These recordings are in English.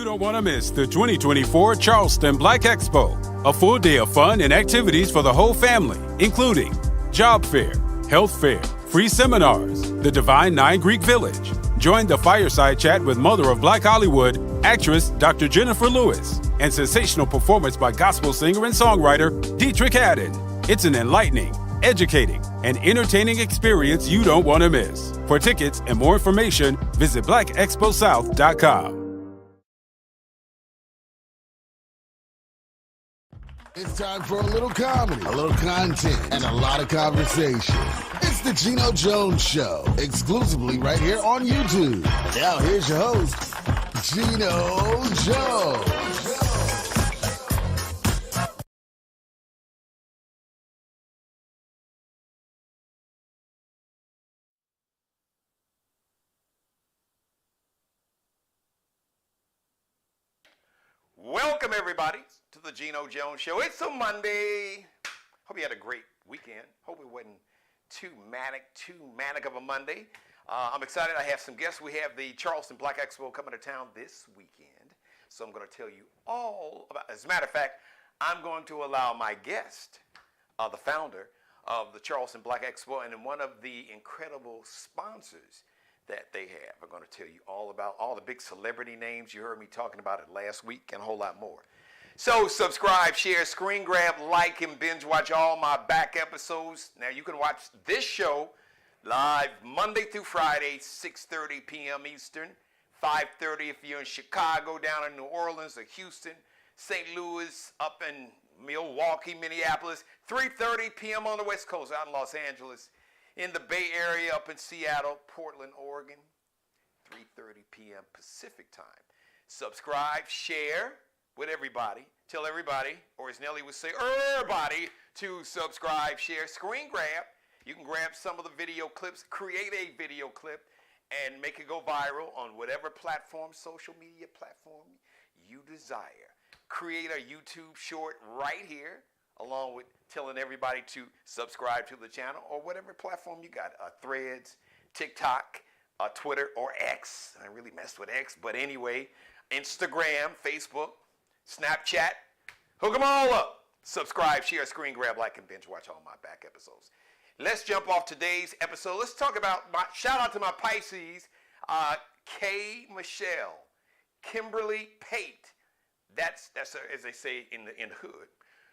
don't want to miss the 2024 Charleston Black Expo. A full day of fun and activities for the whole family, including job fair, health fair, free seminars, the Divine Nine Greek Village. Join the fireside chat with Mother of Black Hollywood, actress Dr. Jennifer Lewis, and sensational performance by gospel singer and songwriter Dietrich Haddon. It's an enlightening, educating, and entertaining experience you don't want to miss. For tickets and more information, visit blackexposouth.com. It's time for a little comedy, a little content, and a lot of conversation. It's the Geno Jones Show, exclusively right here on YouTube. Now here's your host, Geno Jones. Welcome, everybody, to the Geno Jones Show. It's a Monday. Hope you had a great weekend. Hope it wasn't too manic of a Monday. I'm excited. I have some guests. We have the Charleston Black Expo coming to town this weekend. So I'm going to tell you all about it. As a matter of fact, I'm going to allow my guest, the founder of the Charleston Black Expo and one of the incredible sponsors that they have. I'm going to tell you all about all the big celebrity names. You heard me talking about it last week and a whole lot more. So subscribe, share, screen grab, like, and binge watch all my back episodes. Now you can watch this show live Monday through Friday, 6:30 p.m. Eastern, 5:30 if you're in Chicago, down in New Orleans or Houston, St. Louis, up in Milwaukee, Minneapolis, 3:30 p.m. on the West Coast, out in Los Angeles, in the Bay Area, up in Seattle, Portland, Oregon, 3:30 p.m. Pacific time. Subscribe, share with everybody. Tell everybody, or as Nelly would say, everybody, to subscribe, share, screen grab. You can grab some of the video clips, create a video clip, and make it go viral on whatever platform, social media platform you desire. Create a YouTube short right here, along with telling everybody to subscribe to the channel or whatever platform you got, Threads, TikTok, Twitter, or X. I really messed with X, but anyway, Instagram, Facebook, Snapchat, hook them all up. Subscribe, share, screen grab, like, and binge watch all my back episodes. Let's jump off today's episode. Let's talk about shout out to my Pisces, K. Michelle, Kimberly Pate. That's as they say in the hood.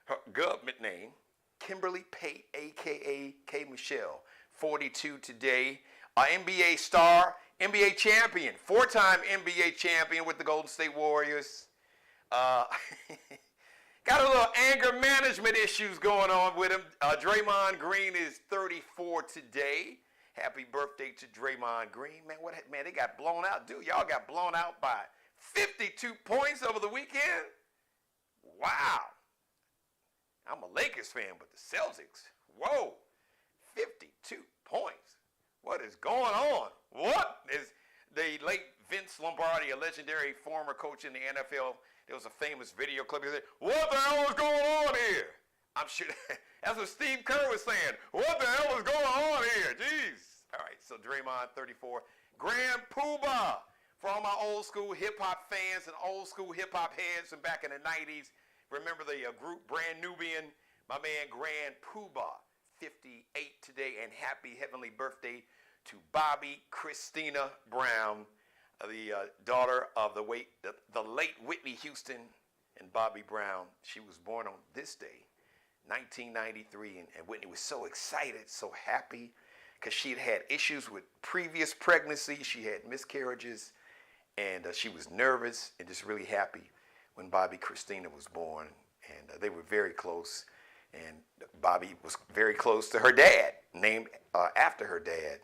Her government name, Kimberly Pate, a.k.a. K. Michelle, 42 today. NBA star, NBA champion, four-time NBA champion with the Golden State Warriors. Got a little anger management issues going on with him. Draymond Green is 34 today. Happy birthday to Draymond Green. Man, they got blown out. Dude, y'all got blown out by 52 points over the weekend? Wow. I'm a Lakers fan, but the Celtics, whoa, 52 points. What is going on? What is the late Vince Lombardi, a legendary former coach in the NFL? There was a famous video clip. He said, "What the hell is going on here?" I'm sure that's what Steve Kerr was saying. What the hell is going on here? Jeez. All right, so Draymond, 34. Grand Poobah. For all my old school hip hop fans and old school hip hop heads from back in the 90s, remember the group Brand Nubian? My man Grand Poobah, 58 today, and happy heavenly birthday to Bobby Christina Brown, the daughter of the late Whitney Houston and Bobby Brown. She was born on this day, 1993, and Whitney was so excited, so happy, because she had issues with previous pregnancy. She had miscarriages, and she was nervous and just really happy when Bobby Christina was born, and they were very close. And Bobby was very close to her dad, named after her dad.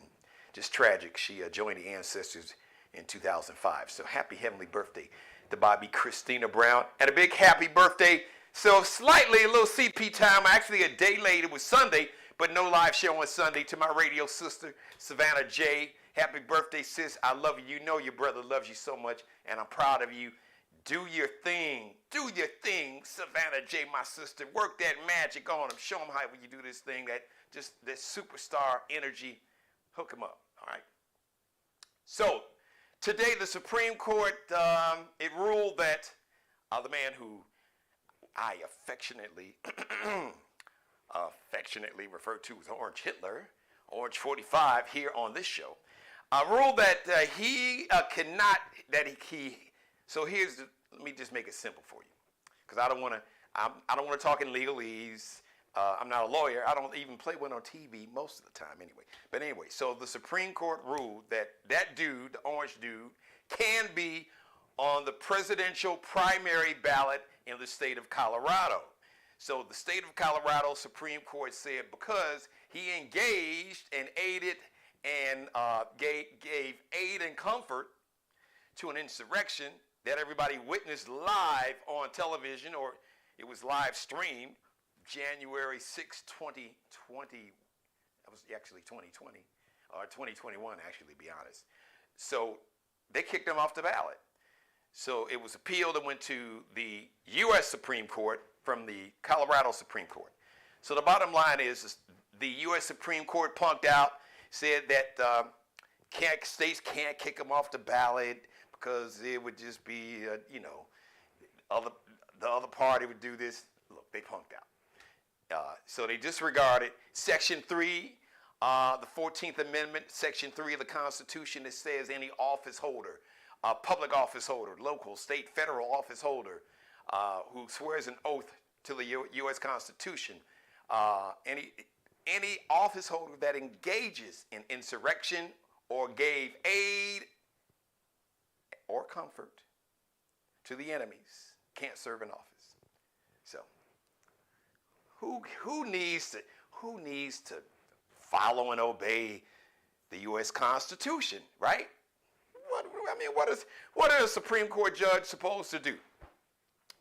Just tragic. She joined the ancestors in 2005. So happy heavenly birthday to Bobby Christina Brown. And a big happy birthday. So slightly a little CP time. Actually a day late. It was Sunday, but no live show on Sunday. To my radio sister, Savannah J. Happy birthday, sis. I love you. You know your brother loves you so much, and I'm proud of you. Do your thing. Do your thing, Savannah J., my sister. Work that magic on him. Show him how you do this thing, that superstar energy. Hook him up, all right? So Today, the Supreme Court, it ruled that the man who I affectionately refer to as Orange Hitler, Orange 45 here on this show, ruled that he cannot, so let me just make it simple for you, because I don't want to talk in legalese. I'm not a lawyer. I don't even play one on TV most of the time anyway. But anyway, so the Supreme Court ruled that dude, the orange dude, can be on the presidential primary ballot in the state of Colorado. So the state of Colorado Supreme Court said because he engaged and aided and gave aid and comfort to an insurrection that everybody witnessed live on television, or it was live streamed, January 6, 2020. That was actually 2020, or 2021 actually, to be honest. So they kicked him off the ballot. So it was appealed and went to the U.S. Supreme Court from the Colorado Supreme Court. So the bottom line is the U.S. Supreme Court punked out, said that states can't kick him off the ballot because it would just be, the other party would do this. Look, they punked out. So they disregarded Section 3, the 14th Amendment, Section 3 of the Constitution that says any office holder, public office holder, local, state, federal office holder who swears an oath to the U.S. Constitution, any office holder that engages in insurrection or gave aid or comfort to the enemies can't serve in office. So who needs to follow and obey the U.S. Constitution, right? What is a Supreme Court judge supposed to do?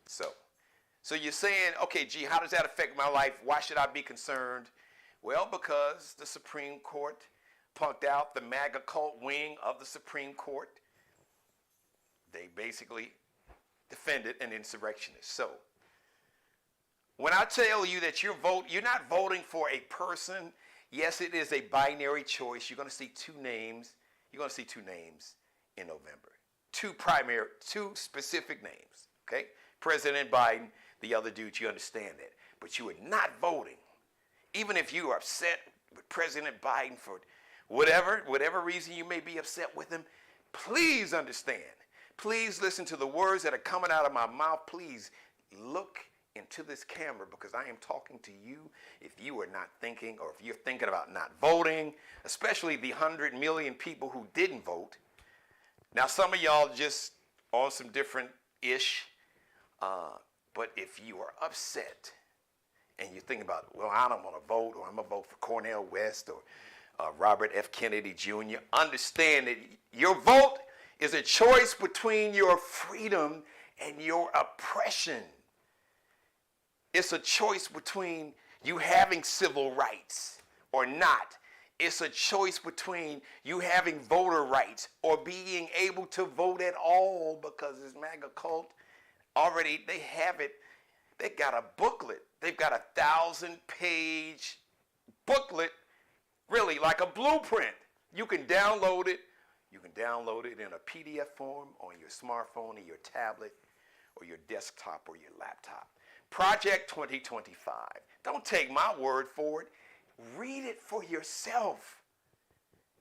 So you're saying, okay, gee, how does that affect my life? Why should I be concerned? Well, because the Supreme Court punked out the MAGA cult wing of the Supreme Court. They basically defended an insurrectionist. So when I tell you that you're not voting for a person. Yes, it is a binary choice. You're going to see two names. You're going to see two names in November. Two specific names. Okay, President Biden, the other dude. You understand that, but you are not voting, even if you are upset with President Biden for whatever reason you may be upset with him. Please understand. Please listen to the words that are coming out of my mouth. Please look into this camera, because I am talking to you. If you are not thinking, or if you're thinking about not voting, especially the 100 million people who didn't vote. Now, some of y'all just on some different ish, but if you are upset and you're thinking about, well, I don't want to vote, or I'm going to vote for Cornel West or Robert F. Kennedy Jr., understand that your vote is a choice between your freedom and your oppression. It's a choice between you having civil rights or not. It's a choice between you having voter rights or being able to vote at all, because this MAGA cult already, they have it. They got a booklet. They've got 1,000-page booklet, really like a blueprint. You can download it. You can download it in a PDF form on your smartphone or your tablet or your desktop or your laptop. Project 2025. Don't take my word for it. Read it for yourself.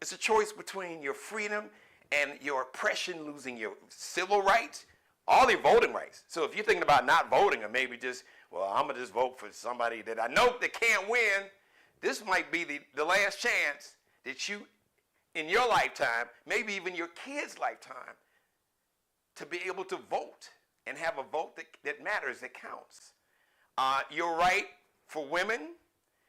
It's a choice between your freedom and your oppression, losing your civil rights, all your voting rights. So if you're thinking about not voting, or maybe just, well, I'm going to just vote for somebody that I know that can't win, this might be the last chance that you, in your lifetime, maybe even your kids' lifetime, to be able to vote and have a vote that matters, that counts. Your right for women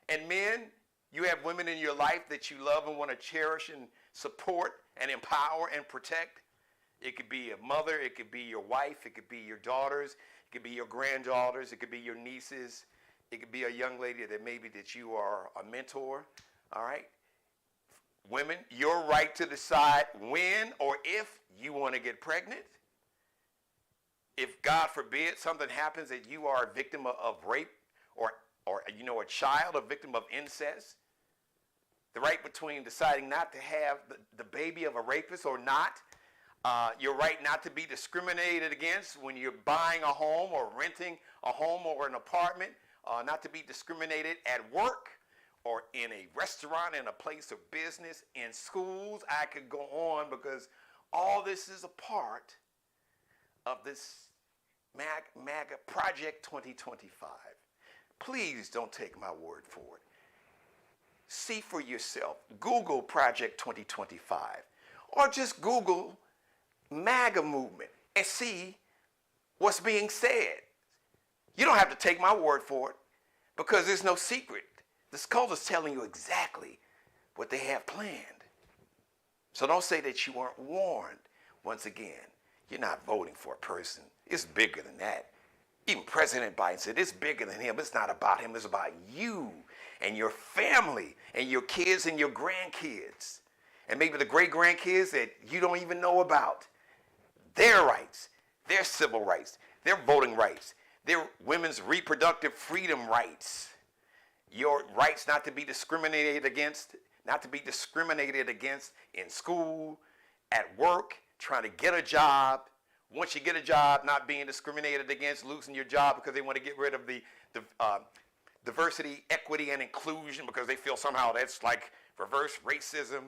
and men. You have women in your life that you love and want to cherish and support and empower and protect. It could be a mother, it could be your wife, it could be your daughters, it could be your granddaughters, it could be your nieces, it could be a young lady that maybe that you are a mentor, all right? Women, your right to decide when or if you want to get pregnant. If, God forbid, something happens that you are a victim of rape or a child, a victim of incest, the right between deciding not to have the baby of a rapist or not. Your right not to be discriminated against when you're buying a home or renting a home or an apartment, not to be discriminated at work or in a restaurant, in a place of business, in schools. I could go on because all this is a part of this MAGA Project 2025. Please don't take my word for it. See for yourself. Google Project 2025 or just Google MAGA movement and see what's being said. You don't have to take my word for it because there's no secret. This cult is telling you exactly what they have planned. So don't say that you weren't warned. Once again, you're not voting for a person. It's bigger than that. Even President Biden said it's bigger than him. It's not about him. It's about you and your family and your kids and your grandkids. And maybe the great-grandkids that you don't even know about. Their rights, their civil rights, their voting rights, their women's reproductive freedom rights, your rights not to be discriminated against, in school, at work, trying to get a job. Once you get a job, not being discriminated against, losing your job because they want to get rid of the diversity, equity, and inclusion because they feel somehow that's like reverse racism.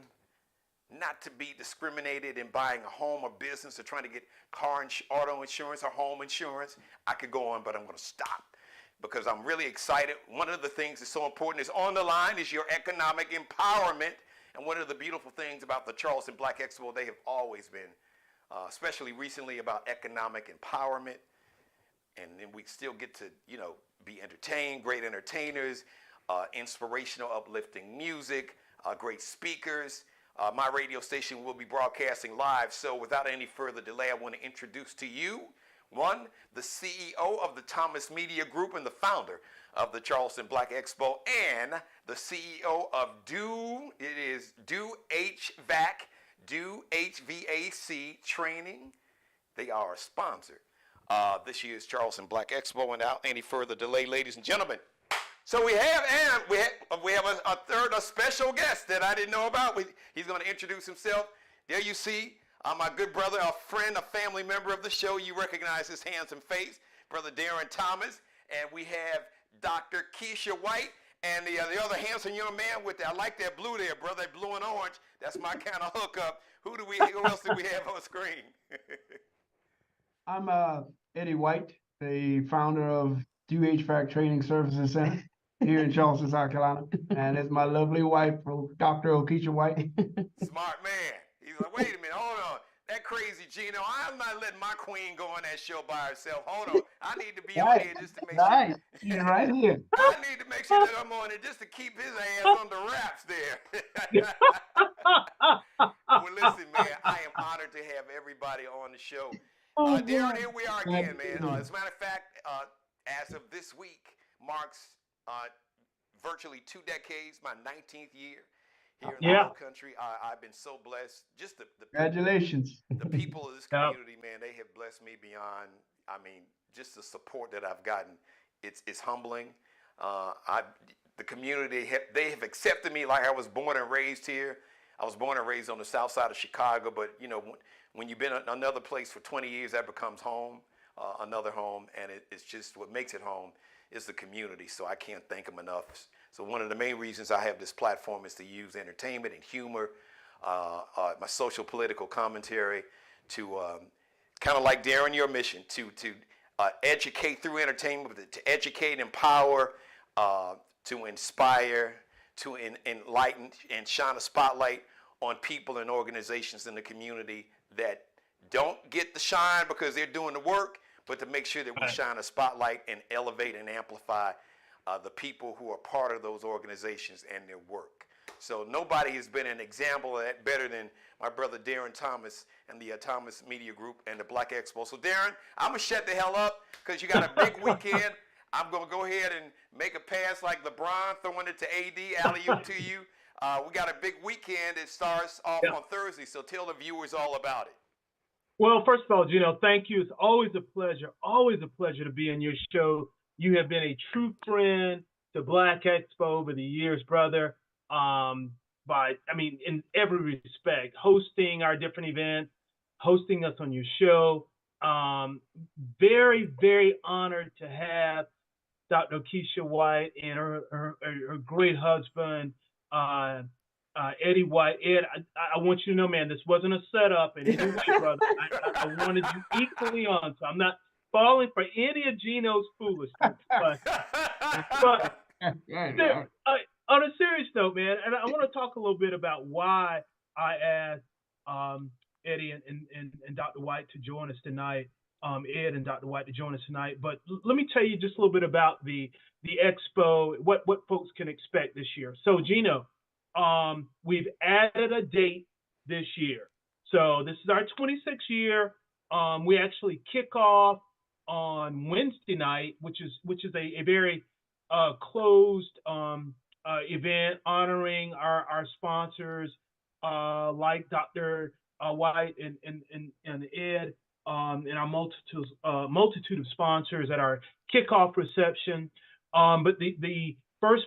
Not to be discriminated in buying a home or business or trying to get auto insurance or home insurance. I could go on, but I'm going to stop because I'm really excited. One of the things that's so important is on the line is your economic empowerment. And one of the beautiful things about the Charleston Black Expo, they have always been, especially recently, about economic empowerment. And then we still get to, be entertained, great entertainers, inspirational, uplifting music, great speakers. My radio station will be broadcasting live, so without any further delay, I want to introduce to you, one, the CEO of the Thomas Media Group and the founder of the Charleston Black Expo, and the CEO of Do HVAC Training. They are a sponsor this year's Charleston Black Expo. Without any further delay, ladies and gentlemen, so we have a special guest that I didn't know about. He's going to introduce himself. There you see my good brother, a friend, a family member of the show. You recognize his handsome face, Brother Darren Thomas. And we have Dr. Keisha White and the other handsome young man I like that blue there, brother, blue and orange. That's my kind of hookup. Who else do we have on screen? I'm Eddie White, the founder of Do HVAC Training Services Center here in Charleston, South Carolina. And it's my lovely wife, Dr. Keisha White. Smart man. He's like, wait a minute, hold on. That crazy Geno, I'm not letting my queen go on that show by herself. Hold on. I need to be on here just to make sure. She's right here. I need to make sure that I'm on it just to keep his ass under wraps there. Well, listen, man, I am honored to have everybody on the show. Darren, here we are again, man. As a matter of fact, as of this week, marks virtually 2 decades, my 19th year here in the country. I've been so blessed. Just the Congratulations. The people of this community, man, they have blessed me beyond. I mean, just the support that I've gotten, it's humbling. The community, they have accepted me like I was born and raised here. I was born and raised on the south side of Chicago, but when you've been in another place for 20 years, that becomes home, another home, and it's just what makes it home is the community. So I can't thank them enough. So one of the main reasons I have this platform is to use entertainment and humor, my social political commentary, to kind of like Darren, your mission to educate through entertainment, to educate, empower, to inspire, to enlighten, and shine a spotlight on people and organizations in the community that don't get the shine because they're doing the work, but to make sure that we shine a spotlight and elevate and amplify the people who are part of those organizations and their work. So nobody has been an example of that better than my brother Darren Thomas and the Thomas Media Group and the Black Expo. So Darren, I'm going to shut the hell up because you got a big weekend. I'm going to go ahead and make a pass like LeBron, throwing it to AD, alley-oop to you. We got a big weekend. It starts off on Thursday, so tell the viewers all about it. Well, first of all, Geno, thank you. It's always a pleasure to be on your show. You have been a true friend to Black Expo over the years, brother. In every respect, hosting our different events, hosting us on your show. Very, very honored to have Dr. Keisha White and her great husband, Eddie White. Ed, I want you to know, man, this wasn't a setup in any way, brother. I wanted you equally on, so I'm not falling for any of Geno's foolishness. But on a serious note, man, and I want to talk a little bit about why I asked Eddie and Dr. White to join us tonight. Ed and Dr. White to join us tonight. But let me tell you just a little bit about the Expo, what folks can expect this year. So, Geno, we've added a date this year. So this is our 26th year. We actually kick off on Wednesday night, which is a very closed event honoring our sponsors like Dr. White and Ed. And our multitude of sponsors at our kickoff reception. But the first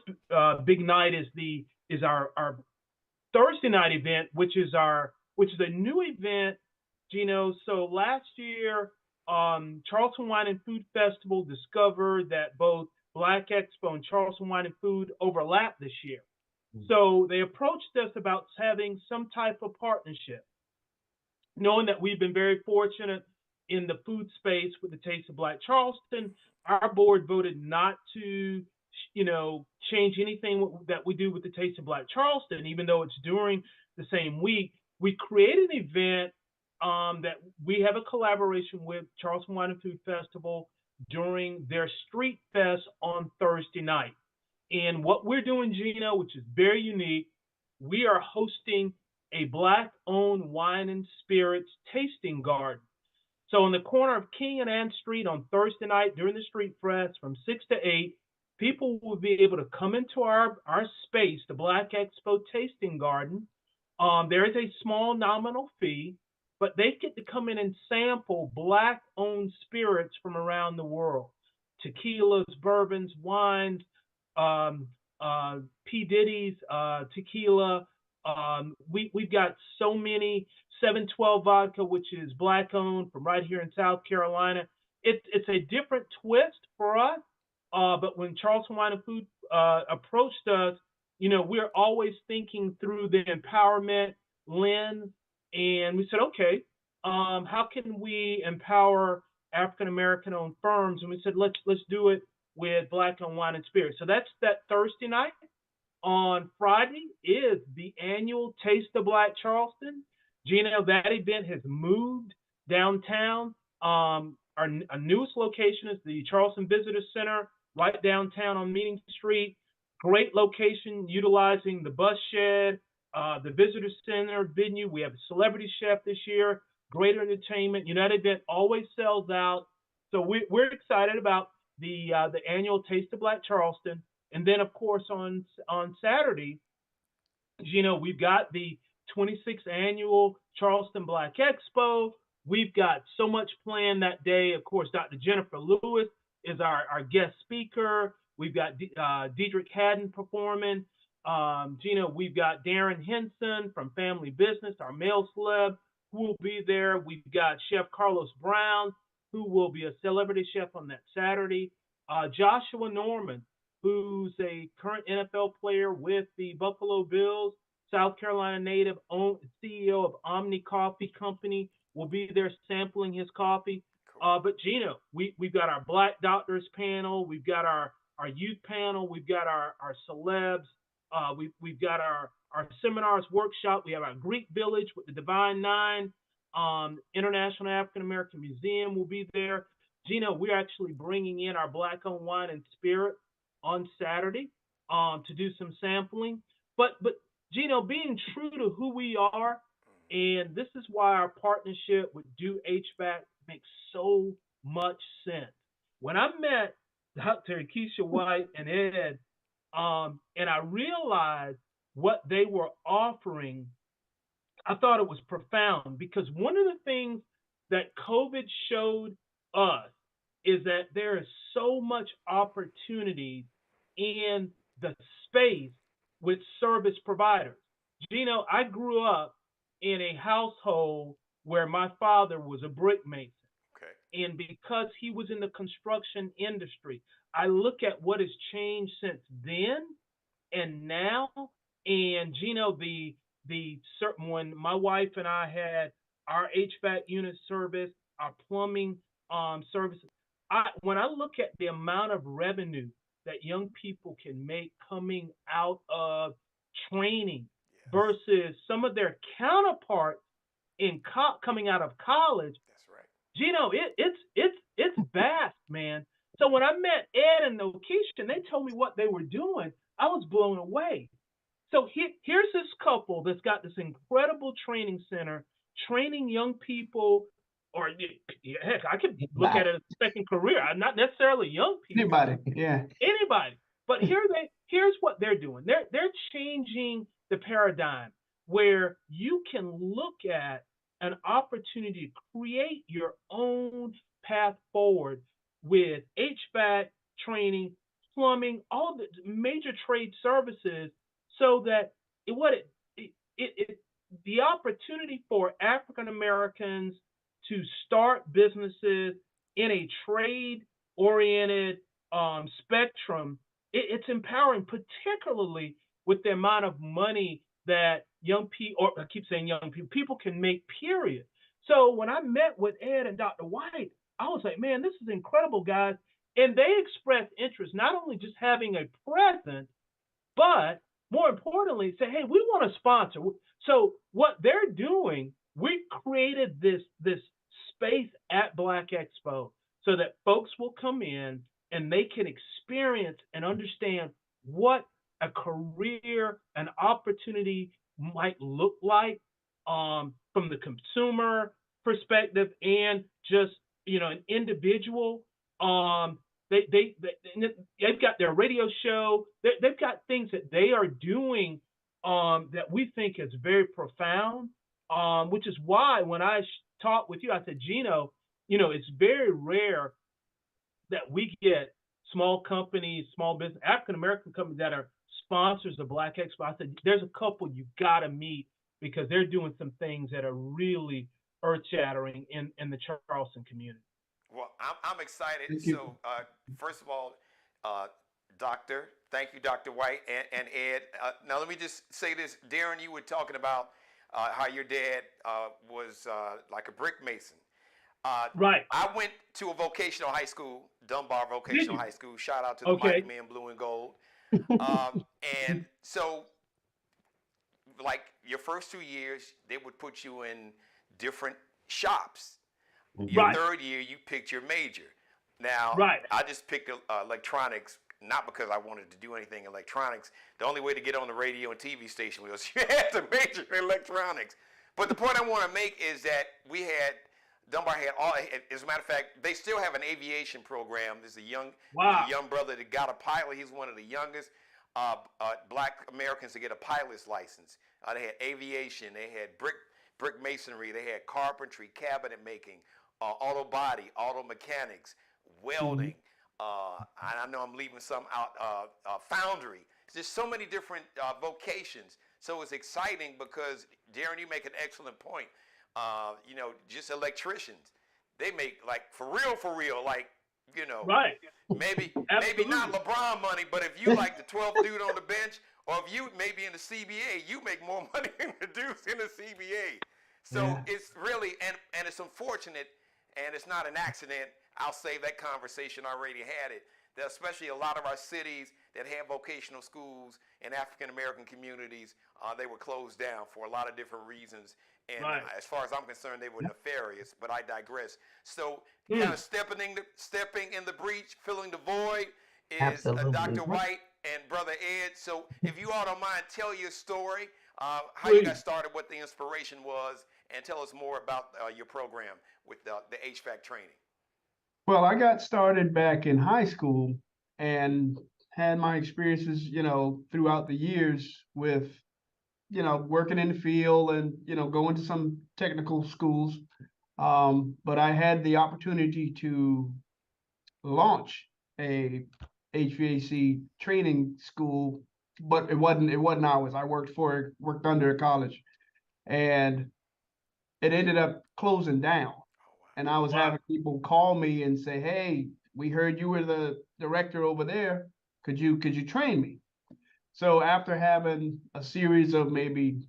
big night is our Thursday night event, which is a new event, Geno. So last year, Charleston Wine and Food Festival discovered that both Black Expo and Charleston Wine and Food overlap this year. So they approached us about having some type of partnership, knowing that we've been very fortunate in the food space with the Taste of Black Charleston. Our board voted not to, change anything that we do with the Taste of Black Charleston, even though it's during the same week. We created an event that we have a collaboration with Charleston Wine and Food Festival during their Street Fest on Thursday night. And what we're doing, Geno, which is very unique, we are hosting a Black-owned wine and spirits tasting garden. So in the corner of King and Ann Street on Thursday night during the Street Fest from 6 to 8, people will be able to come into our space, the Black Expo Tasting Garden. There is a small nominal fee, but they get to come in and sample Black-owned spirits from around the world. Tequilas, bourbons, wines, P. Diddy's tequila. We've got so many. 712 vodka, which is Black-owned from right here in South Carolina. It's a different twist for us. But when Charleston Wine and Food approached us, we're always thinking through the empowerment lens, and we said, okay, how can we empower African American owned firms? And we said, let's do it with Black-owned wine and spirits. So that's that Thursday night. On Friday is the annual Taste of Black Charleston. Geno, that event has moved downtown. Our newest location is the Charleston Visitor Center, right downtown on Meeting Street. Great location, utilizing the bus shed, the Visitor Center venue. We have a celebrity chef this year, great entertainment. That event always sells out. So we're excited about the annual Taste of Black Charleston. And then, of course, on Saturday, we've got the 26th annual Charleston Black Expo. We've got so much planned that day. Of course, Dr. Jennifer Lewis is our guest speaker. We've got Diedrich Haddon performing. We've got Darren Henson from Family Business, our male celeb, who will be there. We've got Chef Carlos Brown, who will be a celebrity chef on that Saturday. Joshua Norman, who's a current NFL player with the Buffalo Bills, South Carolina native, CEO of Omni Coffee Company, will be there sampling his coffee. But Geno, we've got our Black Doctors panel, we've got our youth panel, we've got our celebs, we've got our seminars workshop, we have our Greek Village with the Divine Nine, International African American Museum will be there. Geno, we're actually bringing in our Black-owned wine and spirit on Saturday to do some sampling. But Geno, being true to who we are, and this is why our partnership with Do HVAC makes so much sense. When I met Dr. Keisha White and Ed, and I realized what they were offering, I thought it was profound, because one of the things that COVID showed us is that there is so much opportunity in the space with service providers. Geno, I grew up in a household where my father was a brick mason. Okay. And because he was in the construction industry, I look at what has changed since then and now. And Gino, the certain when my wife and I had our HVAC unit service, our plumbing services, when I look at the amount of revenue that young people can make coming out of training versus some of their counterparts coming out of college, That's right. Gino, it's vast, man. So when I met Ed and Keisha, they told me what they were doing. I was blown away. So here's this couple that's got this incredible training center, training young people, or heck, I could look at it as a second career. Not necessarily young people. Anybody. But here's what they're doing. They're changing the paradigm where you can look at an opportunity to create your own path forward with HVAC training, plumbing, all the major trade services, so that the opportunity for African Americans to start businesses in a trade-oriented spectrum, it's empowering, particularly with the amount of money that young people, or I keep saying young people can make, period. So when I met with Ed and Dr. White, I was like, man, this is incredible, guys. And they expressed interest, not only just having a presence, but more importantly, say, hey, we want to sponsor. So what they're doing, we created this space at Black Expo so that folks will come in and they can experience and understand what a career, an opportunity might look like from the consumer perspective and just, an individual. They've got their radio show. They've got things that they are doing that we think is very profound, which is why when I talked with you, I said, Geno, it's very rare that we get small companies, small business, African-American companies that are sponsors of Black Expo. I said, there's a couple you got to meet because they're doing some things that are really earth-shattering in the Charleston community. Well, I'm excited. So, first of all, Doctor, thank you, Dr. White and Ed. Now, let me just say this. Darren, you were talking about how your dad was like a brick mason. Right. I went to a vocational high school, Dunbar Vocational High School. Shout out to the Mighty Men Blue and Gold. And so, like your first 2 years, they would put you in different shops. Your third year, you picked your major. Now, I just picked electronics, not because I wanted to do anything in electronics. The only way to get on the radio and TV station was you had to major in electronics. But the point I want to make is that Dunbar had all, as a matter of fact, they still have an aviation program. There's a young brother that got a pilot. He's one of the youngest Black Americans to get a pilot's license. They had aviation, they had brick masonry, they had carpentry, cabinet making, auto body, auto mechanics, welding. I know I'm leaving some out, foundry. There's so many different vocations. So it's exciting because, Darren, you make an excellent point. Just electricians, they make like for real, like, maybe not LeBron money, but if you like the 12th dude on the bench, or if you maybe in the CBA, you make more money than the dudes in the CBA. So it's really, and it's unfortunate, and it's not an accident. I'll save that conversation, I already had it, that especially a lot of our cities that have vocational schools and African-American communities, they were closed down for a lot of different reasons. And as far as I'm concerned, they were nefarious, but I digress. So kind of stepping in the breach, filling the void is Dr. White and Brother Ed. So if you all don't mind, tell your story, how you got started, what the inspiration was, and tell us more about your program with the HVAC training. Well, I got started back in high school and had my experiences, throughout the years with, working in the field and, going to some technical schools. But I had the opportunity to launch a HVAC training school, but it wasn't ours. I worked under a college, and it ended up closing down. And I was Wow. having people call me and say, "Hey, we heard you were the director over there. Could you train me?" So after having a series of maybe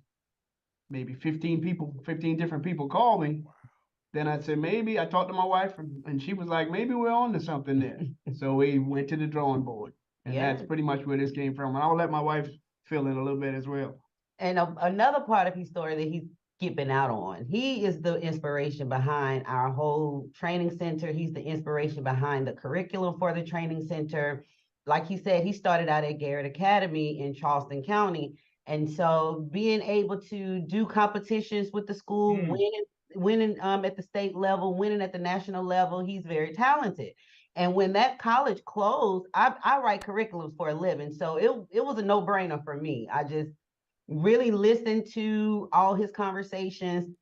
15 different people call me, then I said, maybe I talked to my wife and she was like, maybe we're on to something there. So we went to the drawing board. And that's pretty much where this came from. And I'll let my wife fill in a little bit as well. And another part of his story that he's skipping out on, he is the inspiration behind our whole training center. He's the inspiration behind the curriculum for the training center. Like he said, he started out at Garrett Academy in Charleston County. And so being able to do competitions with the school, winning at the state level, winning at the national level, he's very talented. And when that college closed, I write curriculums for a living. So it was a no-brainer for me. I just really listened to all his conversations,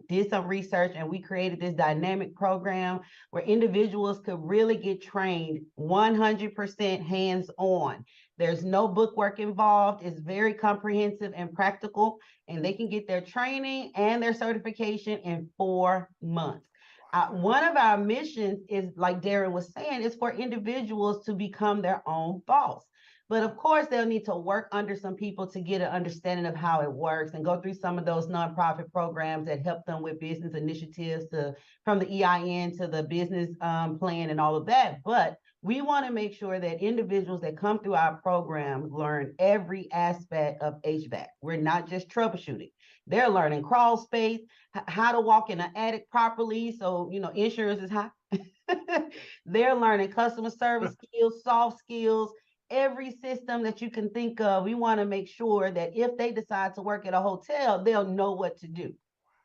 did some research, and we created this dynamic program where individuals could really get trained 100% hands-on. There's no bookwork involved. It's very comprehensive and practical, and they can get their training and their certification in 4 months. One of our missions is, like Darren was saying, is for individuals to become their own boss. But of course, they'll need to work under some people to get an understanding of how it works and go through some of those nonprofit programs that help them with business initiatives, from the EIN to the business plan and all of that. But we want to make sure that individuals that come through our program learn every aspect of HVAC. We're not just troubleshooting. They're learning crawl space, how to walk in an attic properly, so insurance is high. They're learning customer service skills, soft skills, every system that you can think of. We want to make sure that if they decide to work at a hotel, they'll know what to do.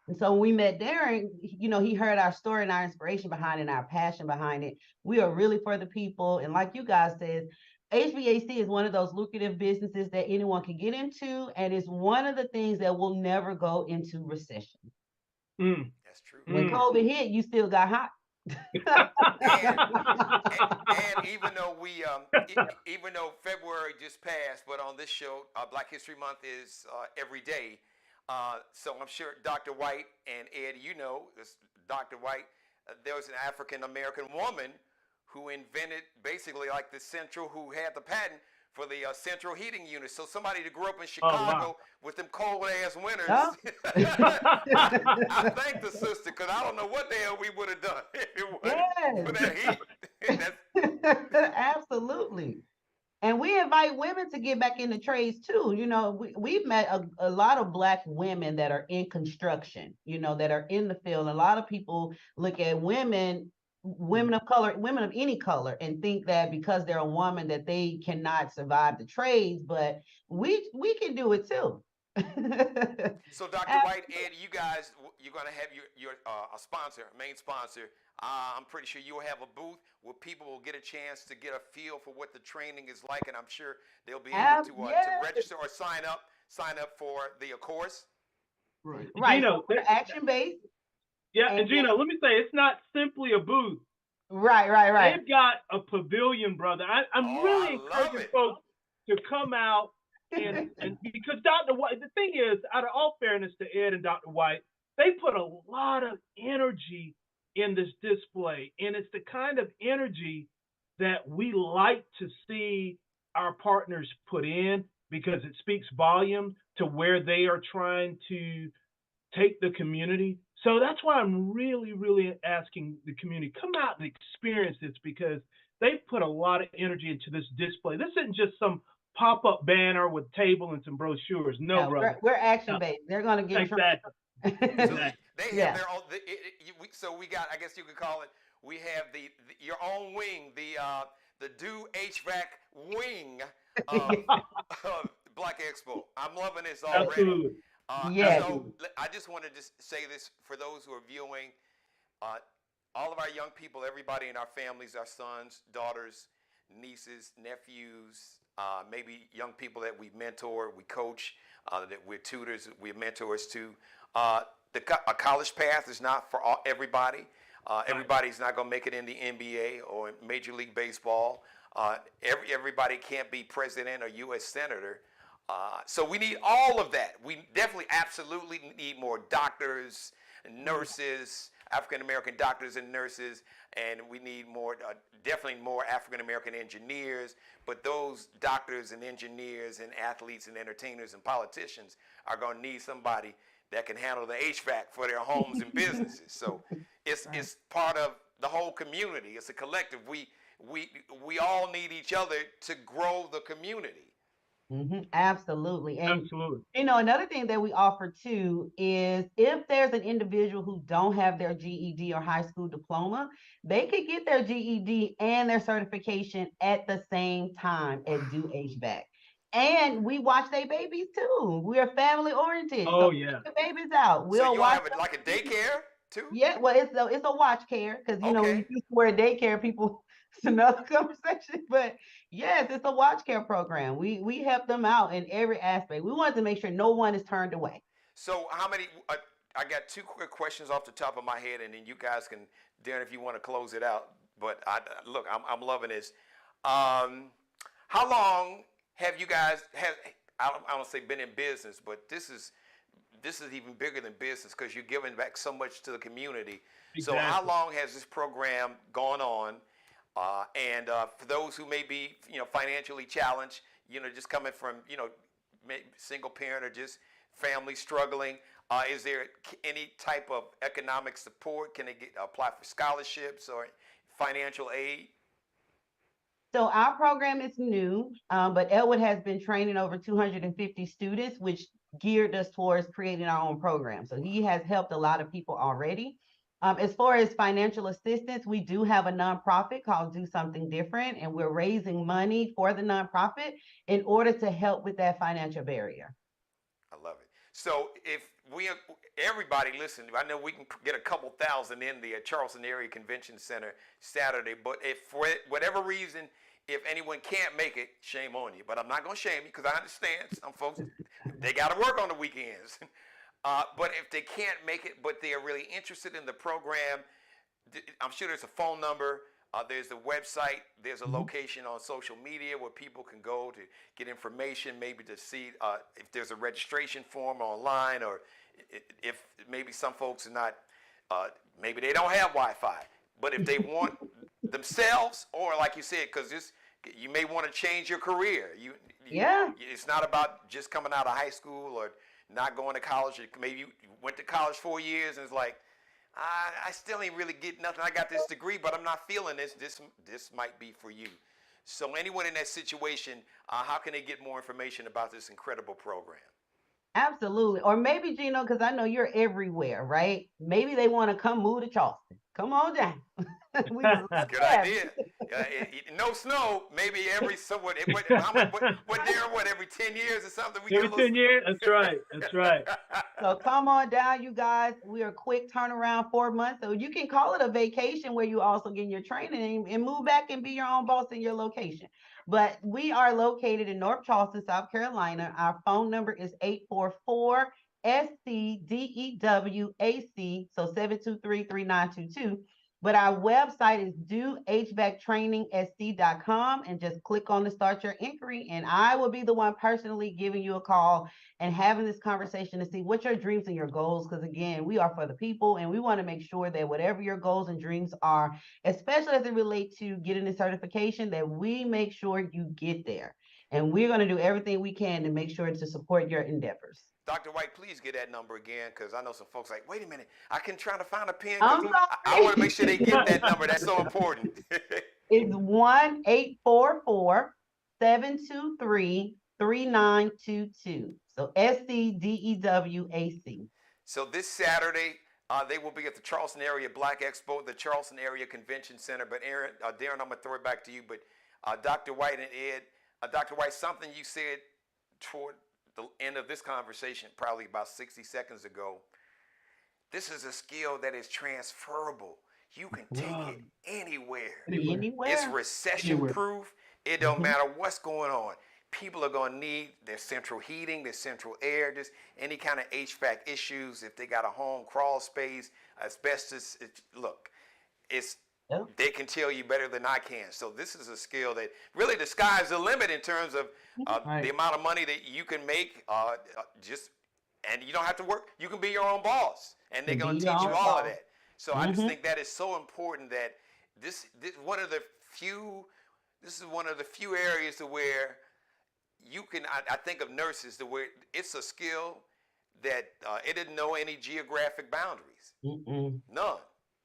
And so when we met Darren, he heard our story and our inspiration behind it and our passion behind it. We are really for the people. And like you guys said, HVAC is one of those lucrative businesses that anyone can get into. And it's one of the things that will never go into recession. That's true. When COVID hit, you still got hot. and even though even though February just passed, but on this show, Black History Month is every day. So I'm sure Dr. White and Ed, Dr. White, there was an African American woman who invented basically like the who had the patent for the central heating unit. So somebody that grew up in Chicago with them cold ass winters. Oh. I thank the sister, because I don't know what the hell we would have done if it wasn't for that heat. Absolutely. And we invite women to get back into trades too. We've met a lot of Black women that are in construction, that are in the field. A lot of people look at women of color, women of any color, and think that because they're a woman that they cannot survive the trades, but we can do it too. So Dr. White, Ed, you guys, you're going to have your main sponsor. I'm pretty sure you'll have a booth where people will get a chance to get a feel for what the training is like, and I'm sure they'll be able to register or sign up for the course. Right. Geno, so action-based. Yeah, and Geno, let me say, it's not simply a booth. Right. They've got a pavilion, brother. I'm really encouraging folks to come out and because Dr. White, the thing is, out of all fairness to Ed and Dr. White, they put a lot of energy in this display, and it's the kind of energy that we like to see our partners put in, because it speaks volume to where they are trying to take the community. So that's why I'm really, really asking the community, come out and experience this, because they put a lot of energy into this display. This isn't just some pop-up banner with table and some brochures. No, brother. We're action-based. They're going to get exactly. So they have their own. So we got, I guess you could call it, we have your own wing, the Do HVAC wing of Black Expo. I'm loving this already. Absolutely. So I just wanted to say this for those who are viewing. All of our young people, everybody in our families, our sons, daughters, nieces, nephews, maybe young people that we mentor, we coach, that we're tutors, we're mentors to. A college path is not for everybody. Everybody's not going to make it in the NBA or in Major League Baseball. Everybody can't be president or U.S. senator. So we need all of that. We definitely absolutely need more doctors, nurses, African American doctors and nurses, and we need more, definitely more African American engineers. But those doctors and engineers and athletes and entertainers and politicians are going to need somebody that can handle the HVAC for their homes and businesses. So it's part of the whole community. It's a collective. We all need each other to grow the community. Absolutely. And Absolutely. another thing that we offer too is if there's an individual who don't have their GED or high school diploma, they could get their GED and their certification at the same time at Do HVAC. And we watch their babies too. We are family oriented. Oh, So yeah. the babies out. So We'll you'll watch have like a daycare too? Yeah, well, it's a watch care because when Okay. you used to wear daycare, people it's another conversation. But yes, it's a watch care program. We help them out in every aspect. We wanted to make sure no one is turned away. So how many, I got two quick questions off the top of my head, and then you guys can, Darren, if you want to close it out. But look, I'm loving this. How long have you guys, I don't say been in business, but this is even bigger than business because you're giving back so much to the community. Exactly. So how long has this program gone on? And for those who may be, financially challenged, just coming from, single parent or just family struggling, is there any type of economic support? Can they apply for scholarships or financial aid? So our program is new, but Elwood has been training over 250 students, which geared us towards creating our own program. So he has helped a lot of people already. As far as financial assistance, we do have a nonprofit called Do Something Different, and we're raising money for the nonprofit in order to help with that financial barrier. I love it. So if everybody listen, I know we can get a couple thousand in the Charleston Area Convention Center Saturday, but if for whatever reason, if anyone can't make it, shame on you. But I'm not going to shame you because I understand some folks, they got to work on the weekends. But if they can't make it, but they are really interested in the program, I'm sure there's a phone number, there's a website, there's a location on social media where people can go to get information, maybe to see if there's a registration form online, or if maybe some folks are not, maybe they don't have Wi-Fi, but if they want themselves, or like you said, because you may want to change your career. It's not about just coming out of high school or not going to college. Maybe you went to college 4 years and it's like, I still ain't really getting nothing. I got this degree, but I'm not feeling this. This might be for you. So anyone in that situation, how can they get more information about this incredible program? Absolutely. Or maybe, Geno, because I know you're everywhere, right? Maybe they want to come move to Charleston. Come on down. Good idea. No snow, maybe every somewhat. What every 10 years or something? Every 10 years? That's right. That's right. So come on down, you guys. We are quick turnaround, 4 months. So you can call it a vacation where you also get your training and move back and be your own boss in your location. But we are located in North Charleston, South Carolina. Our phone number is 844 SCDEWAC, so 723-3922. But our website is dohvactrainingsc.com, and just click on the start your inquiry, and I will be the one personally giving you a call and having this conversation to see what your dreams and your goals, because again, we are for the people, and we want to make sure that whatever your goals and dreams are, especially as it relates to getting the certification, that we make sure you get there. And we're going to do everything we can to make sure to support your endeavors. Dr. White, please get that number again, because I know some folks like, wait a minute, I can try to find a pen. I'm sorry. I want to make sure they get that number. That's so important. It's 1-844-723-3922. So SCDEWAC. So this Saturday, they will be at the Charleston Area Black Expo, the Charleston Area Convention Center. But Darren, I'm going to throw it back to you. But Dr. White and Ed, Dr. White, something you said toward the end of this conversation, probably about 60 seconds ago. This is a skill that is transferable. You can take it anywhere. It's recession proof. It don't matter what's going on. People are going to need their central heating, their central air, just any kind of HVAC issues. If they got a home crawl space, asbestos, they can tell you better than I can. So this is a skill that really the sky's the limit in terms of the amount of money that you can make just And you don't have to work. You can be your own boss, and they're Can going be to your teach you own all of boss. that. So I just think that is so important that this one of the few. This is one of the few areas to where you can. I think of nurses to where it's a skill that it didn't know any geographic boundaries. None.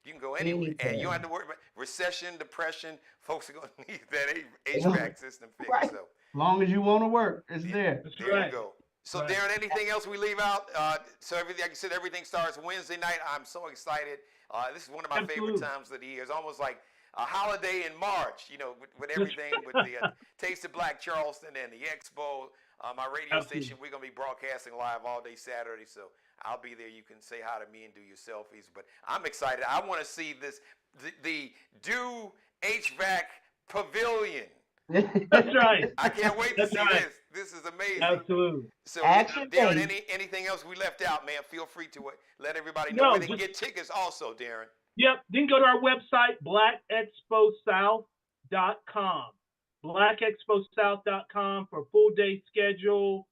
You can go anywhere, and you don't have to worry about recession, depression. Folks are going to need that HVAC system fixed. Right. So As long as you want to work, it's there. That's there right. you go. So Right. Darren, anything else we leave out? So everything, like you said, everything starts Wednesday night. I'm so excited. This is one of my favorite Absolutely. times of the year. It's almost like a holiday in March, you know, with everything, with the Taste of Black Charleston and the Expo. My radio Absolutely. station, we're going to be broadcasting live all day Saturday, so I'll be there. You can say hi to me and do your selfies. But I'm excited. I want to see this, the Do HVAC Pavilion. That's right. I can't wait to That's see right. this. This is amazing. Absolutely. So, Action Darren, pace. anything else we left out, man? Feel free to let everybody know No, where they can just- get tickets also, Darren. Yep. Then go to our website, blackexposouth.com. blackexposouth.com for a full day schedule.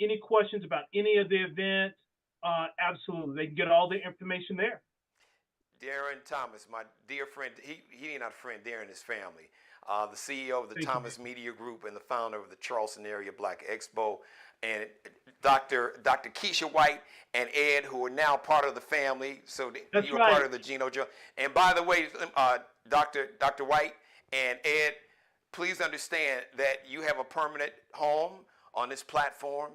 Any questions about any of the events? Absolutely. They can get all the information there. Darren Thomas, my dear friend, he not a friend, Darren, his family. The CEO of the Thank you. Thomas Media Group and the founder of the Charleston Area Black Expo, and Dr. Keisha White and Ed, who are now part of the family. So That's you're right. part of the Geno Jones. And by the way, Dr. White and Ed, please understand that you have a permanent home on this platform.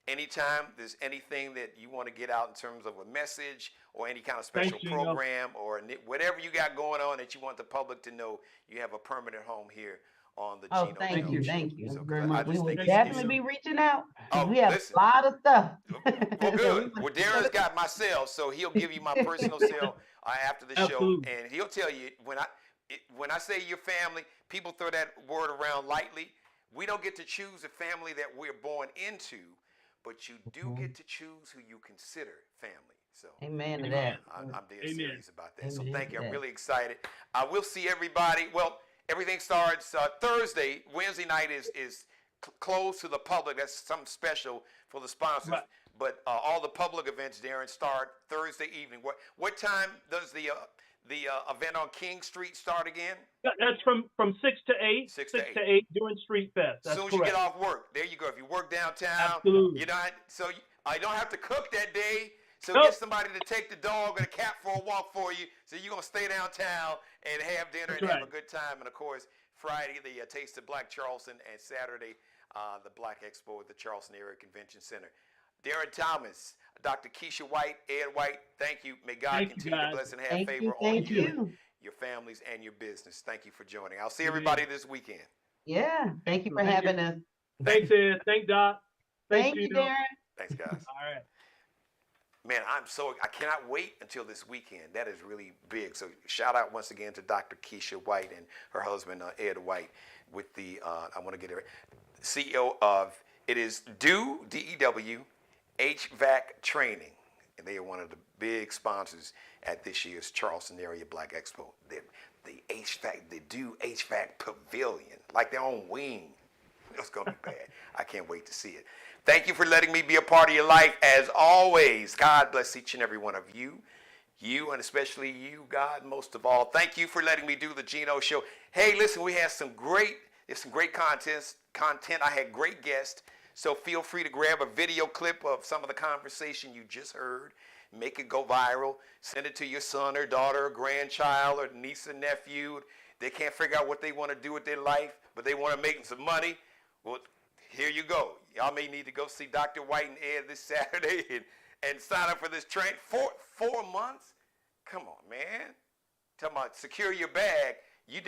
Anytime there's anything that you want to get out in terms of a message or any kind of special Thanks, Geno. program or whatever you got going on that you want the public to know, you have a permanent home here on the Oh, Geno thank Jones you, Show. thank you. So, Thank you very I much. just We will think it's- definitely be reaching out. 'Cause Oh, we have listen. a lot of stuff. Well, good. Well, Darren's got my cell, so he'll give you my personal cell after the show, Absolutely. and he'll tell you when I say your family, people throw that word around lightly. We don't get to choose the family that we're born into, but you do get to choose who you consider family. So Amen to that. I'm dead Amen. serious about that. So Amen thank to you. I'm that. really excited. We'll see everybody. Well, everything starts Thursday. Wednesday night is closed to the public. That's something special for the sponsors. Right. But all the public events, Darren, start Thursday evening. What time does the event on King Street start again? That's from 6 to 8. 6 to 8 during Street Fest. As That's soon as correct. you get off work, there you go. If you work downtown, Absolutely. you don't. So I don't have to cook that day. So Nope. get somebody to take the dog and a cat for a walk for you. So you're gonna stay downtown and have dinner That's and have right. a good time. And of course, Friday the Taste of Black Charleston, and Saturday the Black Expo at the Charleston Area Convention Center. Darren Thomas, Dr. Keisha White, Ed White, thank you. May God Thank you, continue to guys. bless and have Thank favor you, on thank you, you. your families, and your business. Thank you for joining. I'll see everybody this weekend. Yeah, thank you for Thank you. having us. Thanks, Ed. Thank Doc. Thank you, Geno. Darren. Thanks, guys. All right. Man, I cannot wait until this weekend. That is really big. So shout out once again to Dr. Keisha White and her husband, Ed White, with the, I want to get it right, CEO of, it is DEW, D-E-W, HVAC Training. And they are one of the big sponsors at this year's Charleston Area Black Expo. The HVAC, the DEW HVAC Pavilion, like their own wing. It's going to be bad. I can't wait to see it. Thank you for letting me be a part of your life. As always, God bless each and every one of you. You, and especially you, God, most of all. Thank you for letting me do the Geno Show. Hey, listen, we had some great content. I had great guests. So feel free to grab a video clip of some of the conversation you just heard. Make it go viral. Send it to your son or daughter or grandchild or niece or nephew. They can't figure out what they want to do with their life, but they want to make some money. Well, here you go. Y'all may need to go see Dr. White and Ed this Saturday and sign up for this train. 4 months? Come on, man. Talking about secure your bag. You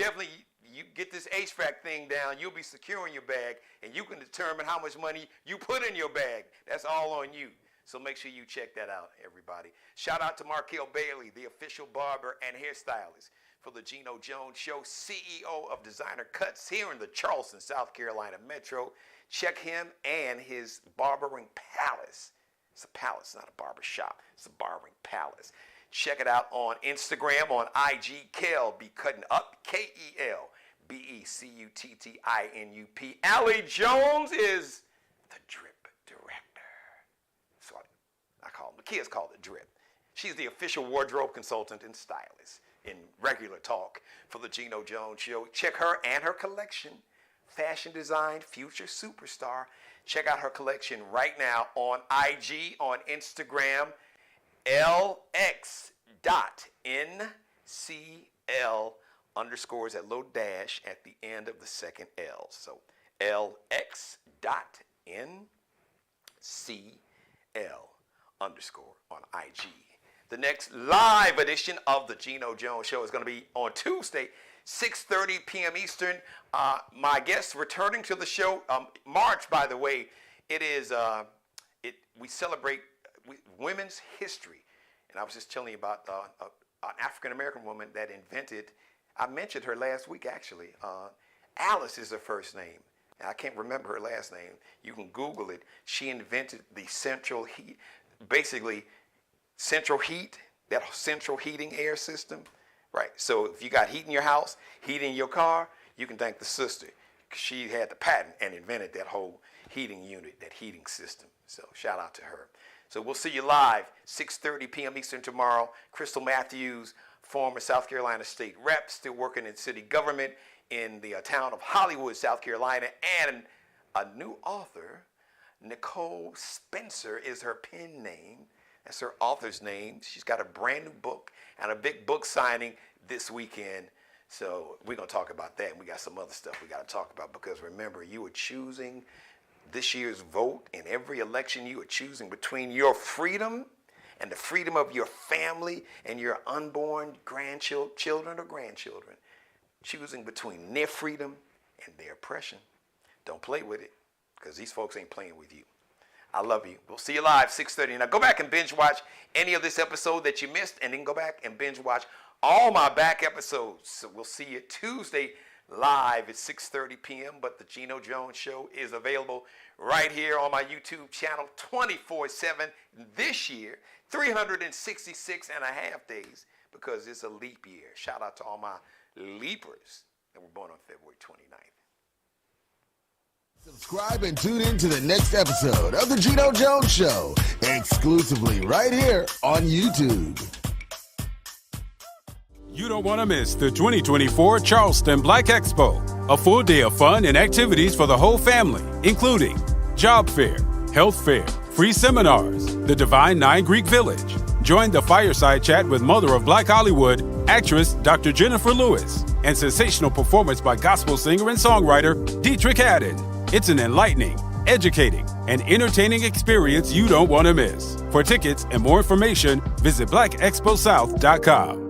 get this HVAC thing down, you'll be securing your bag, and you can determine how much money you put in your bag. That's all on you. So make sure you check that out, everybody. Shout out to Markel Bailey, the official barber and hairstylist for the Geno Jones Show, CEO of Designer Cuts here in the Charleston, South Carolina Metro. Check him and his barbering palace. It's a palace, not a barber shop. It's a barbering palace. Check it out on Instagram, on IG, Kel Be Cutting Up, KELBECUTTINUP. Allie Jones is the drip director. So Kids call it drip. She's the official wardrobe consultant and stylist in regular talk for the Geno Jones Show. Check her and her collection, fashion design future superstar. Check out her collection right now on IG, on Instagram, LX.NCL underscores at low dash at the end of the second L. So LX.NCL underscore on IG. The next live edition of the Geno Jones Show is going to be on Tuesday, 6:30 p.m. Eastern. My guest returning to the show, March, by the way, it is, we celebrate women's history. And I was just telling you about an African-American woman that invented, I mentioned her last week actually. Alice is her first name. I can't remember her last name. You can Google it. She invented the central heat, basically central heat, that central heating air system, right? So if you got heat in your house, heat in your car, you can thank the sister. She had the patent and invented that whole heating unit, that heating system. So shout out to her. So we'll see you live, 6:30 p.m. Eastern tomorrow. Crystal Matthews, former South Carolina state rep, still working in city government in the town of Hollywood, South Carolina, and a new author, Nicole Spencer is her pen name. That's her author's name. She's got a brand new book and a big book signing this weekend. So we're going to talk about that. And we got some other stuff we got to talk about, because remember, you are choosing this year's vote. In every election, you are choosing between your freedom and the freedom of your family and your unborn children or grandchildren. Choosing between their freedom and their oppression. Don't play with it, because these folks ain't playing with you. I love you. We'll see you live, 6:30. Now go back and binge watch any of this episode that you missed, and then go back and binge watch all my back episodes. So we'll see you Tuesday live at 6:30 p.m. But the Geno Jones Show is available right here on my YouTube channel 24/7 this year, 366 and a half days, because it's a leap year. Shout out to all my leapers that were born on February 29th. Subscribe and tune in to the next episode of the Geno Jones Show, exclusively right here on YouTube. You don't want to miss the 2024 Charleston Black Expo, a full day of fun and activities for the whole family, including job fair, health fair, free seminars, the Divine Nine Greek Village. Join the fireside chat with Mother of Black Hollywood, actress Dr. Jennifer Lewis, and sensational performance by gospel singer and songwriter Dietrich Haddon. It's an enlightening, educating, and entertaining experience you don't want to miss. For tickets and more information, visit blackexposouth.com.